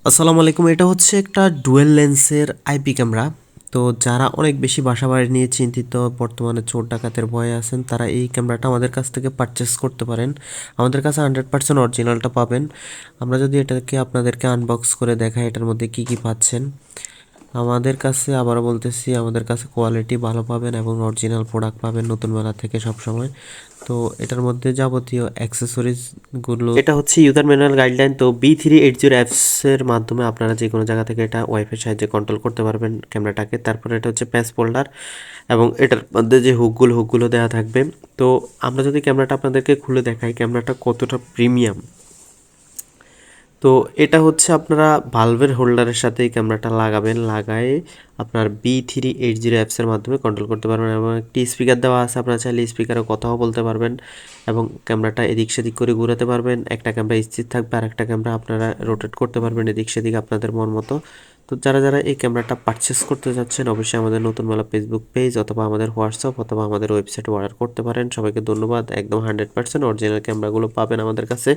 আসসালামু আলাইকুম। এটা হচ্ছে একটা ডুয়েল লেন্সের আইপি ক্যামেরা। তো যারা অনেক বেশি বাসা বাড়ি নিয়ে চিন্তিত, বর্তমানে চোর ডাকাতের ভয়ে আছেন, তারা এই ক্যামেরাটা আমাদের কাছ থেকে পারচেস করতে পারেন। আমাদের কাছে 100% অরিজিনালটা পাবেন। আমরা যদি এটাকে আপনাদেরকে আনবক্স করে দেখাই এটার মধ্যে কি কি পাচ্ছেন। আমাদের কাছে আবারও বলতেছি, আমাদের কাছে কোয়ালিটি ভালো পাবেন এবং অরিজিনাল প্রোডাক্ট পাবেন নতুন মেলা থেকে সবসময়। তো এটার মধ্যে যাবতীয় অ্যাক্সেসরিজগুলো, এটা হচ্ছে ইউজার ম্যানুয়াল গাইডলাইন। তো B380 অ্যাপসের মাধ্যমে আপনারা যে কোনো জায়গা থেকে এটা ওয়াইফাইয়ের সাহায্যে কন্ট্রোল করতে পারবেন ক্যামেরাটাকে। তারপরে এটা হচ্ছে প্যাচ হোল্ডার এবং এটার মধ্যে যে হুকগুলো দেওয়া থাকবে। তো আমরা যদি ক্যামেরাটা আপনাদেরকে খুলে দেখাই ক্যামেরাটা কতটা প্রিমিয়াম। তো এটা হচ্ছে আপনারা ভালভের হোল্ডারের সাথে এই ক্যামেরাটা লাগাবেন, লাগায়ে আপনার B380 অ্যাপসের মাধ্যমে কন্ট্রোল করতে পারবেন এবং একটি স্পিকার দেওয়া আছে, আপনারা চাইলে স্পিকারে কথাও বলতে পারবেন এবং ক্যামেরাটা এদিক সেদিক করে ঘুরাতে পারবেন। একটা ক্যামেরা স্থির থাকবে আর একটা ক্যামেরা আপনারা রোটেট করতে পারবেন এদিক সেদিক আপনাদের মন মতো। তো যারা এই ক্যামেরাটা পারচেস করতে যাচ্ছেন অবশ্যই আমাদের নতুন মেলা ফেসবুক পেজ অথবা আমাদের হোয়াটসঅ্যাপ অথবা আমাদের ওয়েবসাইটে অর্ডার করতে পারেন। সবাইকে ধন্যবাদ। একদম 100% অরিজিনাল ক্যামেরাগুলো পাবেন আমাদের কাছে।